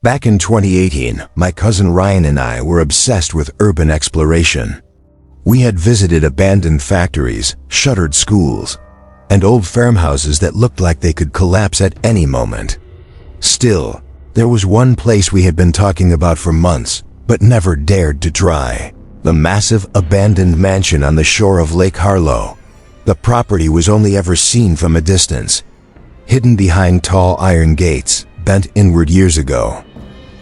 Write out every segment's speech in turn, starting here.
Back in 2018, my cousin Ryan and I were obsessed with urban exploration. We had visited abandoned factories, shuttered schools, and old farmhouses that looked like they could collapse at any moment. Still, there was one place we had been talking about for months, but never dared to try. The massive abandoned mansion on the shore of Lake Harlow. The property was only ever seen from a distance, hidden behind tall iron gates, bent inward years ago.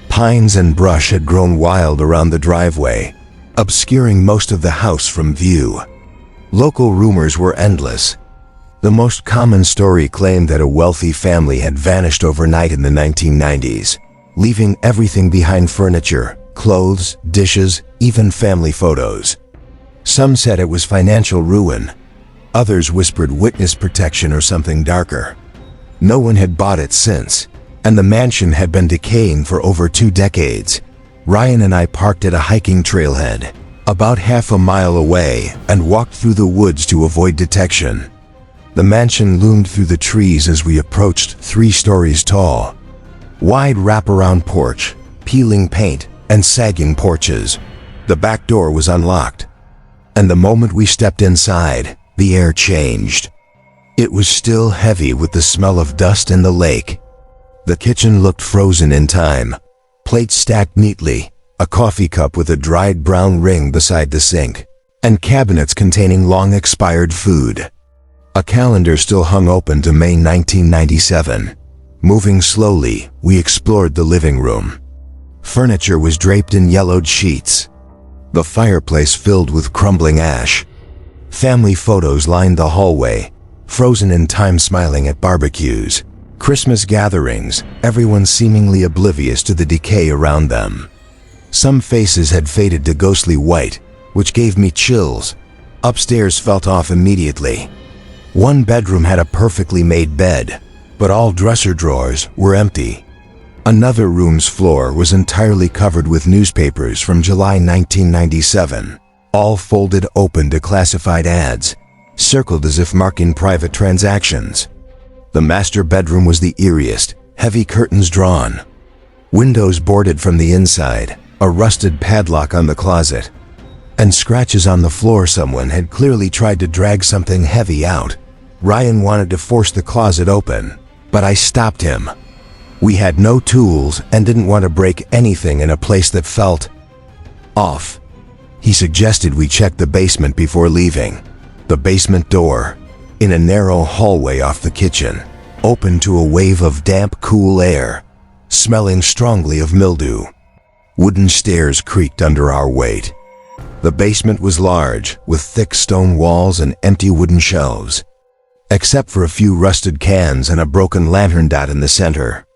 Pines and brush had grown wild around the driveway, obscuring most of the house from view. Local rumors were endless. The most common story claimed that a wealthy family had vanished overnight in the 1990s, leaving everything behind: furniture, clothes, dishes, even family photos. Some said it was financial ruin. Others whispered witness protection or something darker. No one had bought it since, and the mansion had been decaying for over 2 decades. Ryan and I parked at a hiking trailhead, about half a mile away, and walked through the woods to avoid detection. The mansion loomed through the trees as we approached, 3 stories tall. Wide wraparound porch, peeling paint, and sagging porches. The back door was unlocked, and the moment we stepped inside, the air changed. It was still heavy with the smell of dust and the lake. The kitchen looked frozen in time. Plates stacked neatly, a coffee cup with a dried brown ring beside the sink, and cabinets containing long-expired food. A calendar still hung open to May 1997. Moving slowly, we explored the living room. Furniture was draped in yellowed sheets. The fireplace filled with crumbling ash. Family photos lined the hallway, frozen in time, smiling at barbecues. Christmas gatherings, everyone seemingly oblivious to the decay around them. Some faces had faded to ghostly white, which gave me chills. Upstairs felt off immediately. One bedroom had a perfectly made bed, but all dresser drawers were empty. Another room's floor was entirely covered with newspapers from July 1997, all folded open to classified ads, circled as if marking private transactions. The master bedroom was the eeriest, heavy curtains drawn, windows boarded from the inside, a rusted padlock on the closet, and scratches on the floor. Someone had clearly tried to drag something heavy out. Ryan wanted to force the closet open, but I stopped him. We had no tools and didn't want to break anything in a place that felt off. He suggested we check the basement before leaving. The basement door, in a narrow hallway off the kitchen, opened to a wave of damp, cool air, smelling strongly of mildew. Wooden stairs creaked under our weight. The basement was large, with thick stone walls and empty wooden shelves, except for a few rusted cans and a broken lantern dot in the center.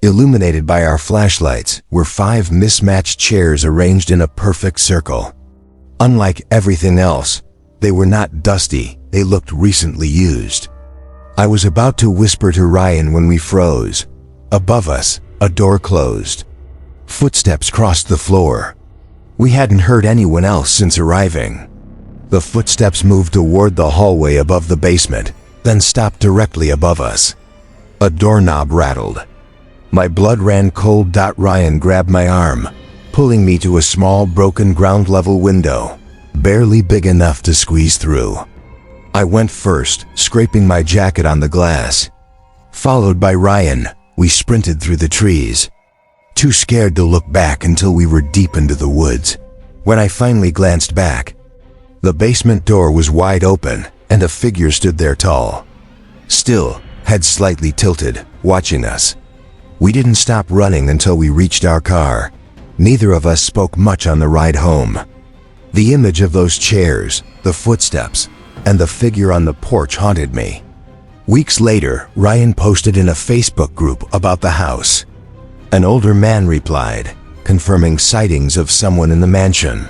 Illuminated by our flashlights were 5 mismatched chairs arranged in a perfect circle. Unlike everything else, they were not dusty, they looked recently used. I was about to whisper to Ryan when we froze. Above us, a door closed. Footsteps crossed the floor. We hadn't heard anyone else since arriving. The footsteps moved toward the hallway above the basement, then stopped directly above us. A doorknob rattled. My blood ran cold. Ryan grabbed my arm, pulling me to a small, broken ground-level window, barely big enough to squeeze through. I went first, scraping my jacket on the glass. Followed by Ryan, we sprinted through the trees, too scared to look back until we were deep into the woods. When I finally glanced back, the basement door was wide open, and a figure stood there, tall, still, head slightly tilted, watching us. We didn't stop running until we reached our car. Neither of us spoke much on the ride home. The image of those chairs, the footsteps, and the figure on the porch haunted me. Weeks later, Ryan posted in a Facebook group about the house. An older man replied, confirming sightings of someone in the mansion.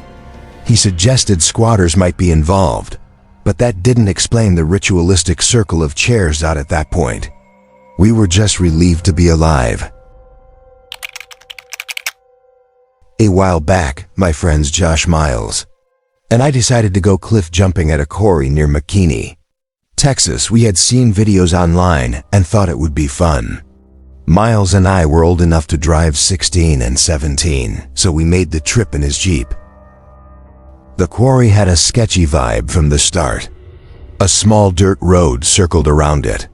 He suggested squatters might be involved, but that didn't explain the ritualistic circle of chairs out at that point. We were just relieved to be alive. A while back, my friends Josh Miles and I decided to go cliff jumping at a quarry near McKinney, Texas. We had seen videos online and thought it would be fun. Miles and I were old enough to drive 16 and 17, so we made the trip in his Jeep. The quarry had a sketchy vibe from the start. A small dirt road circled around it.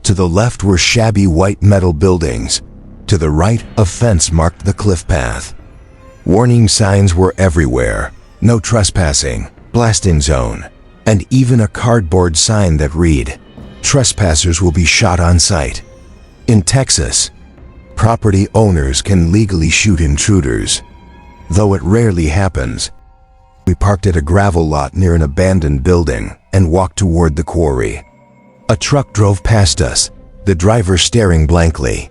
To the left were shabby white metal buildings. To the right, a fence marked the cliff path. Warning signs were everywhere. No trespassing, blasting zone, and even a cardboard sign that read, "Trespassers will be shot on sight." In Texas, property owners can legally shoot intruders. Though it rarely happens, we parked at a gravel lot near an abandoned building and walked toward the quarry. A truck drove past us, the driver staring blankly.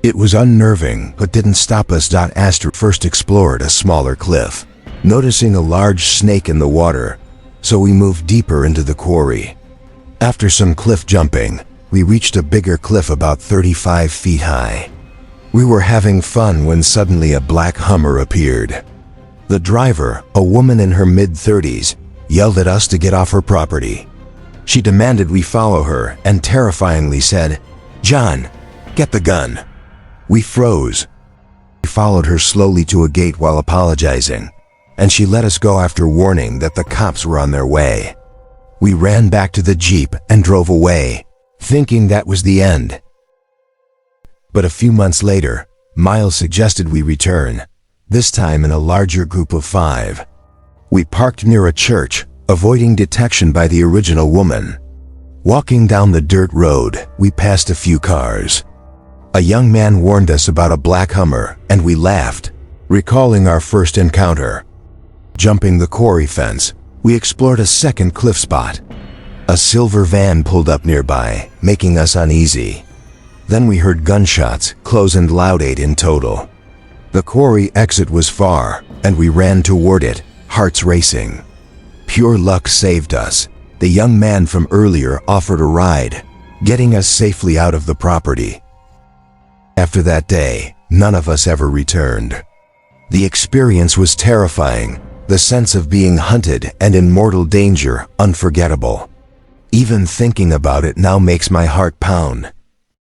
It was unnerving, but didn't stop us. Astor first explored a smaller cliff, noticing a large snake in the water, so we moved deeper into the quarry. After some cliff jumping, we reached a bigger cliff about 35 feet high. We were having fun when suddenly a black Hummer appeared. The driver, a woman in her mid-30s, yelled at us to get off her property. She demanded we follow her and terrifyingly said, "John, get the gun." We froze. We followed her slowly to a gate while apologizing, and she let us go after warning that the cops were on their way. We ran back to the Jeep and drove away, thinking that was the end. But a few months later, Miles suggested we return, this time in a larger group of 5. We parked near a church, avoiding detection by the original woman. Walking down the dirt road, we passed a few cars. A young man warned us about a black Hummer, and we laughed, recalling our first encounter. Jumping the quarry fence, we explored a second cliff spot. A silver van pulled up nearby, making us uneasy. Then we heard gunshots, close and loud, 8 in total. The quarry exit was far, and we ran toward it, hearts racing. Pure luck saved us. The young man from earlier offered a ride, getting us safely out of the property. After that day, none of us ever returned. The experience was terrifying, the sense of being hunted and in mortal danger unforgettable. Even thinking about it now makes my heart pound.